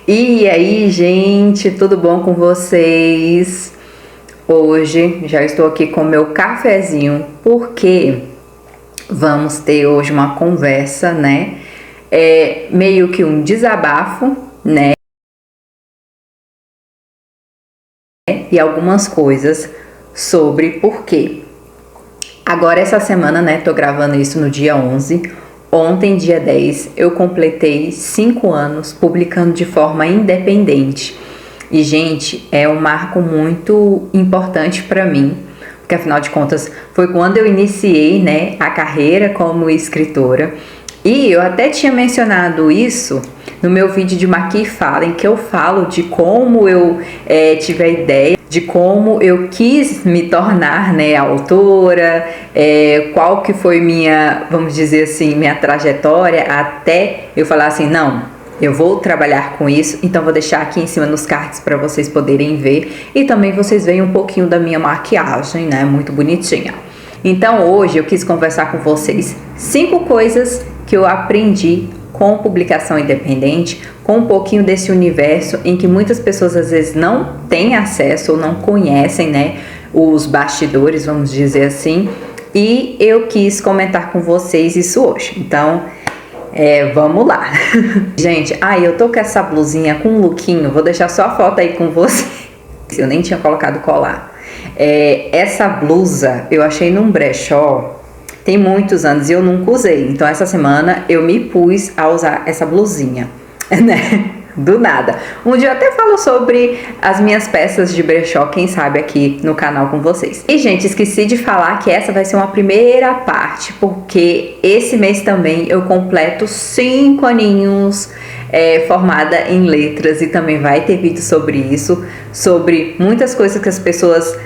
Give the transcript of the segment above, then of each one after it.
E aí, gente, tudo bom com vocês? Hoje já estou aqui com meu cafezinho porque vamos ter hoje uma conversa, né? Meio que um desabafo, né? E algumas coisas sobre por quê. Agora, essa semana, né? Tô gravando isso no dia 11. Ontem, dia 10, eu completei 5 anos publicando de forma independente. E, gente, é um marco muito importante para mim, porque afinal de contas foi quando eu iniciei, né, a carreira como escritora. E eu até tinha mencionado isso no meu vídeo de Marque e Fala, em que eu falo de como eu tive a ideia, de como eu quis me tornar, né, autora, qual que foi minha, vamos dizer assim, minha trajetória até eu falar assim, não, eu vou trabalhar com isso, então vou deixar aqui em cima nos cards para vocês poderem ver e também vocês veem um pouquinho da minha maquiagem, né, muito bonitinha. Então hoje eu quis conversar com vocês 5 coisas que eu aprendi com publicação independente, com um pouquinho desse universo em que muitas pessoas às vezes não têm acesso ou não conhecem, né, os bastidores, vamos dizer assim, e eu quis comentar com vocês isso hoje. Então, vamos lá. Gente, eu tô com essa blusinha com um lookinho, vou deixar só a foto aí com vocês. Eu nem tinha colocado colar. Essa blusa eu achei num brechó tem muitos anos e eu nunca usei. Então essa semana eu me pus a usar essa blusinha, né? Do nada. Um dia eu até falo sobre as minhas peças de brechó, quem sabe aqui no canal com vocês. E gente, esqueci de falar que essa vai ser uma primeira parte, porque esse mês também eu completo 5 aninhos formada em letras e também vai ter vídeo sobre isso, sobre muitas coisas que as pessoas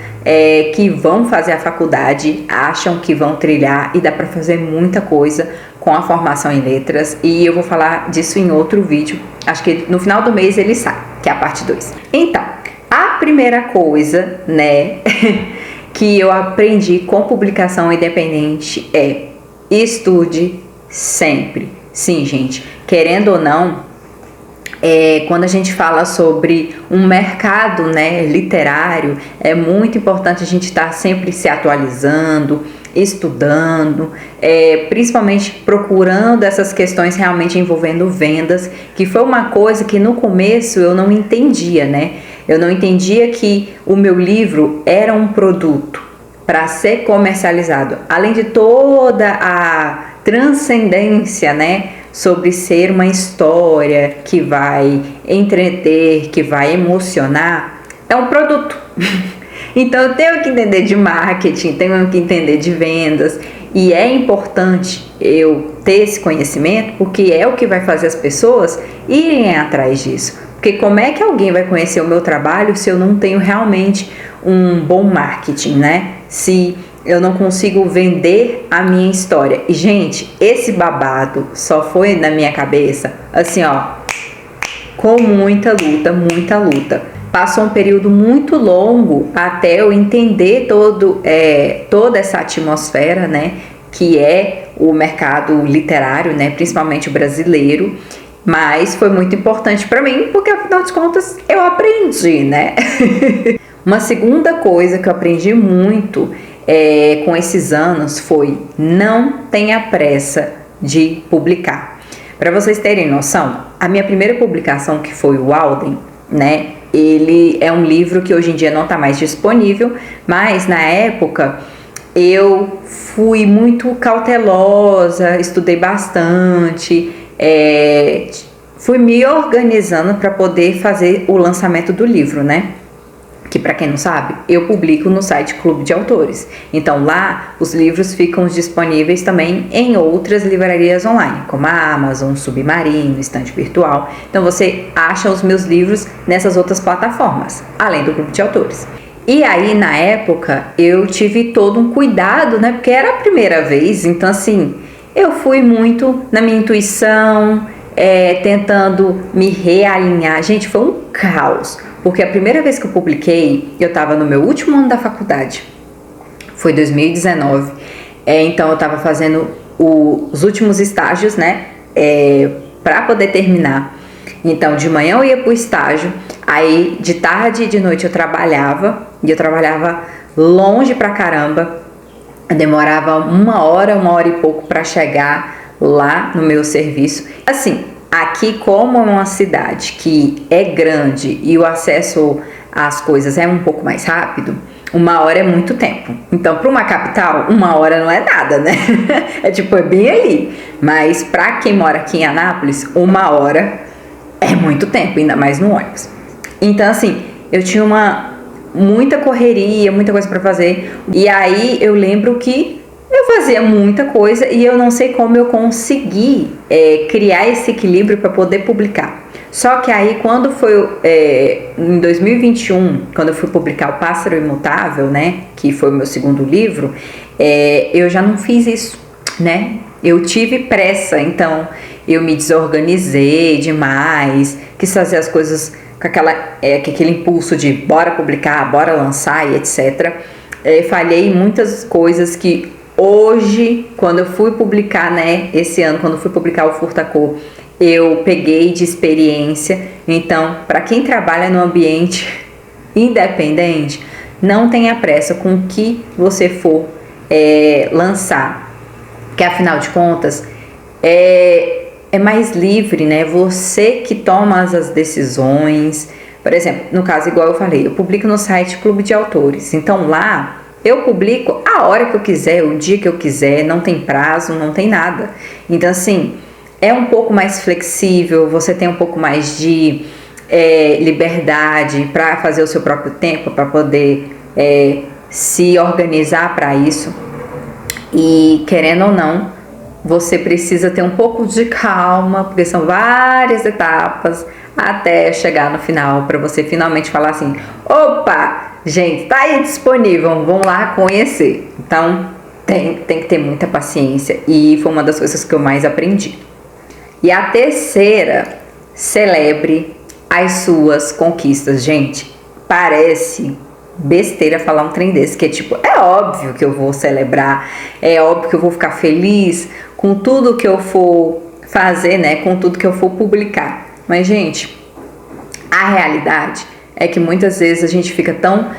que vão fazer a faculdade acham que vão trilhar e dá pra fazer muita coisa com a formação em letras e eu vou falar disso em outro vídeo, acho que no final do mês ele sai, que é a parte 2. Então, a primeira coisa, né, que eu aprendi com publicação independente é estude sempre. Sim, gente, querendo ou não, quando a gente fala sobre um mercado, né, literário, é muito importante a gente estar sempre se atualizando, estudando, principalmente procurando essas questões realmente envolvendo vendas, que foi uma coisa que no começo eu não entendia, né? Eu não entendia que o meu livro era um produto para ser comercializado, além de toda a transcendência, né, sobre ser uma história que vai entreter, que vai emocionar, é um produto. Então eu tenho que entender de marketing, tenho que entender de vendas e é importante eu ter esse conhecimento porque é o que vai fazer as pessoas irem atrás disso. Porque como é que alguém vai conhecer o meu trabalho se eu não tenho realmente um bom marketing, né? Se eu não consigo vender a minha história. E, gente, esse babado só foi na minha cabeça, assim, ó, com muita luta, muita luta. Passou um período muito longo até eu entender toda essa atmosfera, né, que é o mercado literário, né, principalmente o brasileiro. Mas foi muito importante para mim, porque afinal de contas eu aprendi, né? Uma segunda coisa que eu aprendi muito com esses anos foi não tenha pressa de publicar. Para vocês terem noção, a minha primeira publicação, que foi o Alden, né? Ele é um livro que hoje em dia não está mais disponível, mas na época eu fui muito cautelosa, estudei bastante, fui me organizando para poder fazer o lançamento do livro, né? Que para quem não sabe, eu publico no site Clube de Autores. Então lá os livros ficam disponíveis também em outras livrarias online, como a Amazon, Submarino, Estante Virtual. Então você acha os meus livros nessas outras plataformas, além do Clube de Autores. E aí na época eu tive todo um cuidado, né? Porque era a primeira vez, então assim, eu fui muito na minha intuição, tentando me realinhar. Gente, foi um caos. Porque a primeira vez que eu publiquei, eu estava no meu último ano da faculdade, foi 2019, então eu estava fazendo os últimos estágios, né, para poder terminar. Então, de manhã eu ia pro estágio, aí de tarde e de noite eu trabalhava, e eu trabalhava longe pra caramba. Eu demorava uma hora e pouco para chegar lá no meu serviço. Assim, aqui como é uma cidade que é grande e o acesso às coisas é um pouco mais rápido, uma hora é muito tempo. Então, para uma capital, uma hora não é nada, né? É bem ali. Mas para quem mora aqui em Anápolis, uma hora é muito tempo, ainda mais no ônibus. Então, assim, eu tinha muita correria, muita coisa para fazer. E aí eu lembro que eu fazia muita coisa e eu não sei como eu consegui criar esse equilíbrio para poder publicar. Só que aí quando foi em 2021, quando eu fui publicar O Pássaro Imutável, né, que foi o meu segundo livro, eu já não fiz isso, né? Eu tive pressa, então eu me desorganizei demais, quis fazer as coisas com aquele impulso de bora publicar, bora lançar e etc. Falhei em muitas coisas que hoje, quando eu fui publicar, né, esse ano, quando eu fui publicar o Furtacô, eu peguei de experiência. Então, para quem trabalha no ambiente independente, não tenha pressa com o que você for lançar, que afinal de contas é mais livre, né? Você que toma as decisões. Por exemplo, no caso, igual eu falei, eu publico no site Clube de Autores. Então lá eu publico a hora que eu quiser, o dia que eu quiser, não tem prazo, não tem nada. Então assim, é um pouco mais flexível, você tem um pouco mais de liberdade para fazer o seu próprio tempo, para poder se organizar para isso. E querendo ou não, você precisa ter um pouco de calma, porque são várias etapas até chegar no final, para você finalmente falar assim: opa, gente, tá aí disponível, vamos lá conhecer. Então, tem que ter muita paciência, e foi uma das coisas que eu mais aprendi. E a terceira, celebre as suas conquistas. Gente, parece besteira falar um trem desse, que é óbvio que eu vou celebrar, é óbvio que eu vou ficar feliz com tudo que eu for fazer, né, com tudo que eu for publicar. Mas, gente, a realidade é que muitas vezes a gente fica tão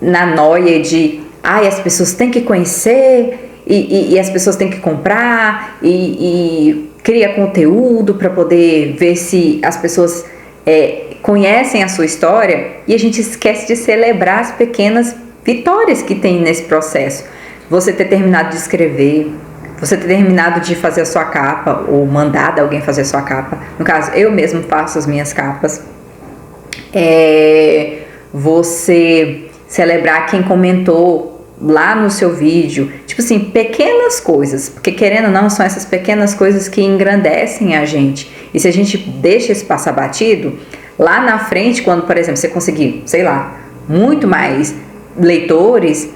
na noia de as pessoas têm que conhecer e as pessoas têm que comprar e cria conteúdo para poder ver se as pessoas conhecem a sua história, e a gente esquece de celebrar as pequenas vitórias que tem nesse processo. Você ter terminado de escrever, você ter terminado de fazer a sua capa, ou mandado alguém fazer a sua capa. No caso, eu mesmo faço as minhas capas. Você celebrar quem comentou lá no seu vídeo. Pequenas coisas, porque querendo ou não, são essas pequenas coisas que engrandecem a gente. E se a gente deixa isso passar batido, lá na frente, quando, por exemplo, você conseguir, sei lá, muito mais leitores,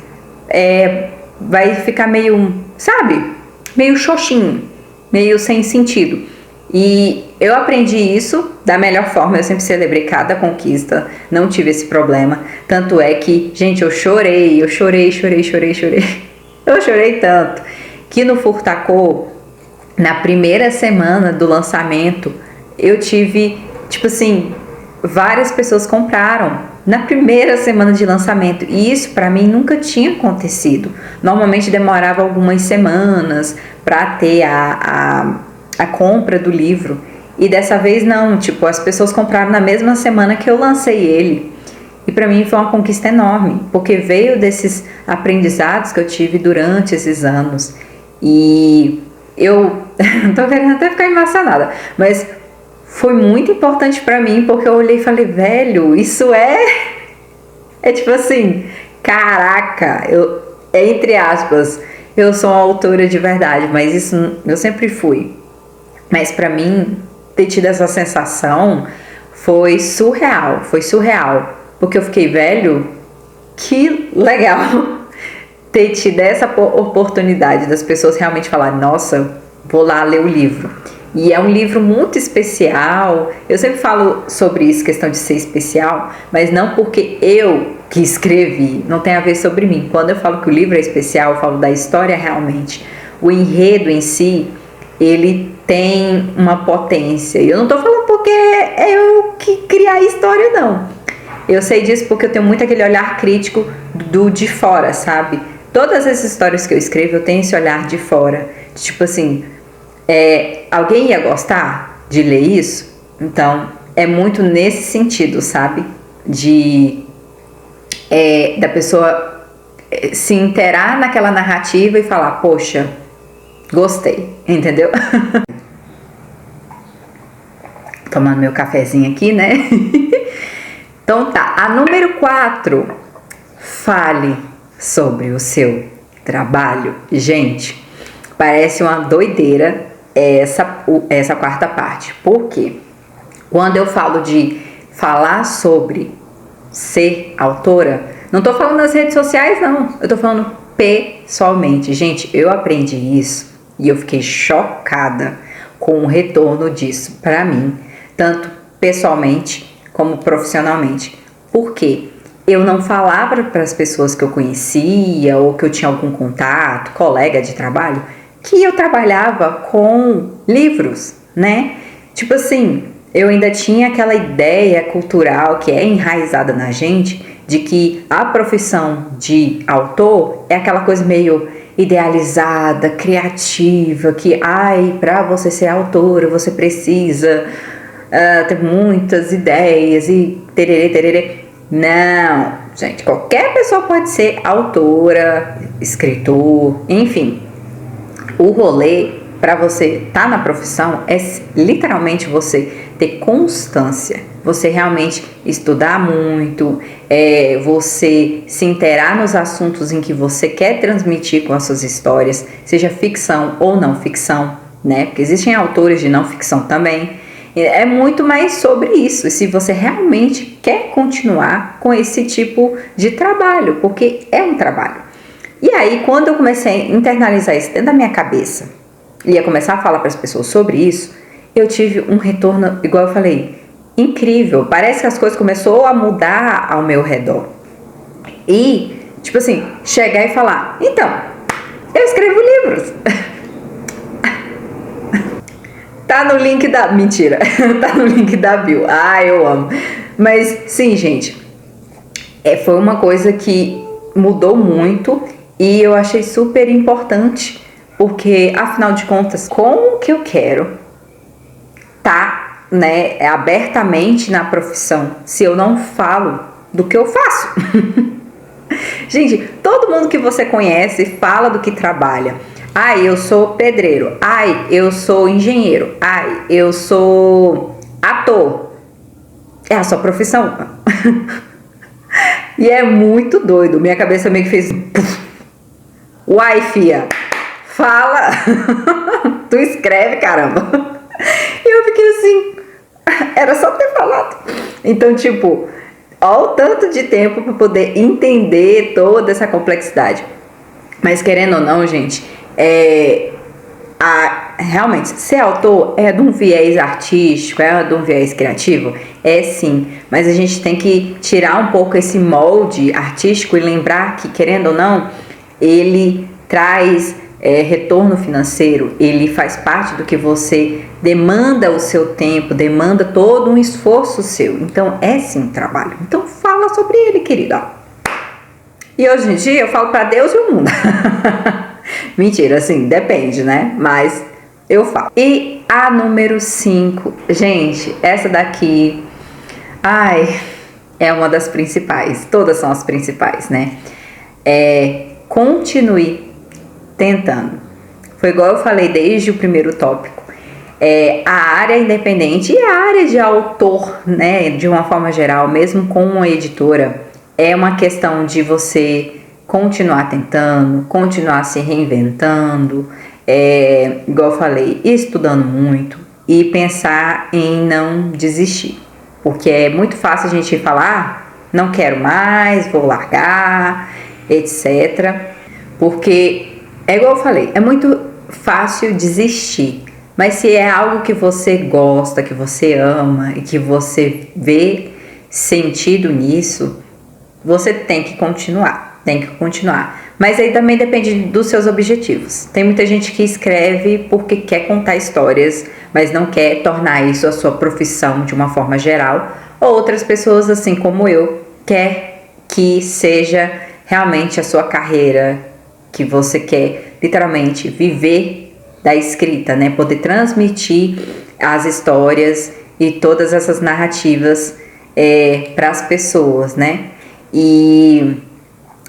vai ficar meio, sabe, meio xoxinho, meio sem sentido. E eu aprendi isso da melhor forma, eu sempre celebrei cada conquista, não tive esse problema. Tanto é que, gente, eu chorei. Eu chorei tanto que no Furtacô, na primeira semana do lançamento, eu tive, várias pessoas compraram na primeira semana de lançamento, e isso para mim nunca tinha acontecido. Normalmente demorava algumas semanas para ter a compra do livro, e dessa vez não, as pessoas compraram na mesma semana que eu lancei ele. E para mim foi uma conquista enorme, porque veio desses aprendizados que eu tive durante esses anos. E eu tô querendo até ficar emocionada, mas foi muito importante para mim, porque eu olhei e falei: velho, isso é caraca, entre aspas, eu sou uma autora de verdade, mas isso eu sempre fui. Mas para mim, ter tido essa sensação foi surreal, porque eu fiquei: velho, que legal ter tido essa oportunidade das pessoas realmente falarem: nossa, vou lá ler o livro. E é um livro muito especial. Eu sempre falo sobre isso, questão de ser especial, mas não porque eu que escrevi, não tem a ver sobre mim. Quando eu falo que o livro é especial, eu falo da história realmente. O enredo em si, ele tem uma potência. E eu não tô falando porque eu que criar a história, não. Eu sei disso porque eu tenho muito aquele olhar crítico do de fora, sabe? Todas as histórias que eu escrevo, eu tenho esse olhar de fora. Tipo assim, alguém ia gostar de ler isso? Então, é muito nesse sentido, sabe? Da pessoa se inteirar naquela narrativa e falar, poxa, gostei, entendeu? Tomando meu cafezinho aqui, né? Então tá, a número 4, fale sobre o seu trabalho. Gente, parece uma doideira essa quarta parte. Por quê? Quando eu falo de falar sobre ser autora, não tô falando nas redes sociais, não. Eu tô falando pessoalmente. Gente, eu aprendi isso e eu fiquei chocada com o retorno disso pra mim, tanto pessoalmente como profissionalmente. Por quê? Eu não falava para as pessoas que eu conhecia ou que eu tinha algum contato, colega de trabalho, que eu trabalhava com livros, né? Tipo assim, eu ainda tinha aquela ideia cultural que é enraizada na gente de que a profissão de autor é aquela coisa meio idealizada, criativa, que para você ser autora você precisa ter muitas ideias e tererê, tererê. Não, gente, qualquer pessoa pode ser autora, escritor, enfim. O rolê para você estar na profissão é literalmente você ter constância, você realmente estudar muito, você se inteirar nos assuntos em que você quer transmitir com as suas histórias, seja ficção ou não ficção, né? Porque existem autores de não ficção também. É muito mais sobre isso, se você realmente quer continuar com esse tipo de trabalho, porque é um trabalho. E aí, quando eu comecei a internalizar isso dentro da minha cabeça, e ia começar a falar para as pessoas sobre isso, eu tive um retorno, igual eu falei, incrível. Parece que as coisas começaram a mudar ao meu redor. E, tipo assim, chegar e falar, então, eu escrevo livros. Tá no link da... Mentira. Tá no link da bio. Eu amo. Mas, sim, gente. Foi uma coisa que mudou muito e eu achei super importante. Porque, afinal de contas, como que eu quero tá, né, abertamente na profissão se eu não falo do que eu faço? Gente, todo mundo que você conhece fala do que trabalha. Eu sou pedreiro. Eu sou engenheiro. Eu sou ator. É a sua profissão. E é muito doido. Minha cabeça meio que fez... Uai, fia. Fala. Tu escreve, caramba. E eu fiquei assim... Era só ter falado. Então, tipo... Olha o tanto de tempo para poder entender toda essa complexidade. Mas querendo ou não, gente... realmente, ser autor é de um viés artístico, é de um viés criativo? É sim, mas a gente tem que tirar um pouco esse molde artístico e lembrar que, querendo ou não, ele traz retorno financeiro, ele faz parte do que você demanda o seu tempo, demanda todo um esforço seu. Então, é sim trabalho. Então, fala sobre ele, querida. E hoje em dia eu falo para Deus e o mundo. Mentira, assim, depende, né? Mas eu falo. E a número 5, gente, essa daqui, é uma das principais. Todas são as principais, né? Continue tentando. Foi igual eu falei desde o primeiro tópico. A área independente e a área de autor, né? De uma forma geral, mesmo com uma editora, é uma questão de você continuar tentando, continuar se reinventando, igual eu falei, estudando muito e pensar em não desistir. Porque é muito fácil a gente falar, não quero mais, vou largar, etc. Porque, igual eu falei, é muito fácil desistir. Mas se é algo que você gosta, que você ama e que você vê sentido nisso, você tem que continuar. Mas aí também depende dos seus objetivos. Tem muita gente que escreve porque quer contar histórias, mas não quer tornar isso a sua profissão de uma forma geral. Ou outras pessoas, assim como eu, quer que seja realmente a sua carreira, que você quer literalmente viver da escrita, né? Poder transmitir as histórias e todas essas narrativas para as pessoas, né? E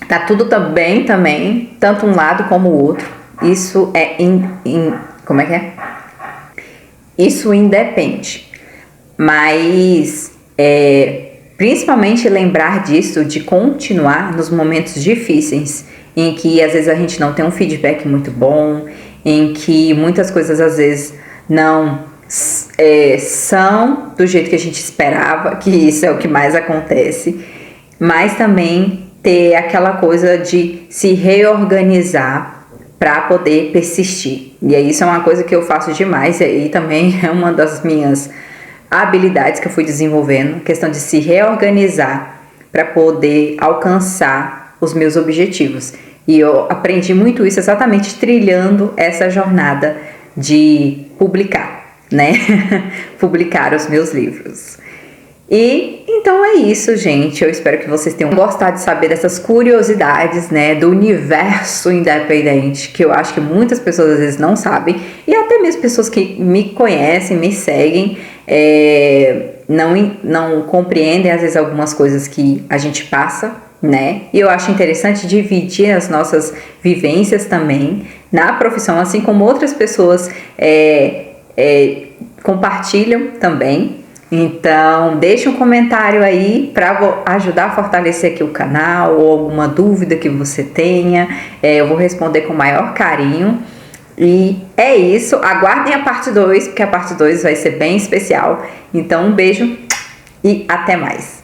tá tudo bem também, tanto um lado como o outro. Isso como é que é? Isso independe. Mas principalmente lembrar disso, de continuar nos momentos difíceis, em que às vezes a gente não tem um feedback muito bom, em que muitas coisas às vezes não são do jeito que a gente esperava, que isso é o que mais acontece, mas também ter aquela coisa de se reorganizar para poder persistir. E aí isso é uma coisa que eu faço demais, e aí também é uma das minhas habilidades que eu fui desenvolvendo, questão de se reorganizar para poder alcançar os meus objetivos. E eu aprendi muito isso exatamente trilhando essa jornada de publicar, né? Publicar os meus livros. E então é isso, gente. Eu espero que vocês tenham gostado de saber dessas curiosidades, né, do universo independente, que eu acho que muitas pessoas às vezes não sabem, e até mesmo pessoas que me conhecem, me seguem, não compreendem às vezes algumas coisas que a gente passa, né? E eu acho interessante dividir as nossas vivências também na profissão, assim como outras pessoas compartilham também. Então, deixe um comentário aí para ajudar a fortalecer aqui o canal, ou alguma dúvida que você tenha. Eu vou responder com o maior carinho. E é isso. Aguardem a parte 2, porque a parte 2 vai ser bem especial. Então, um beijo e até mais.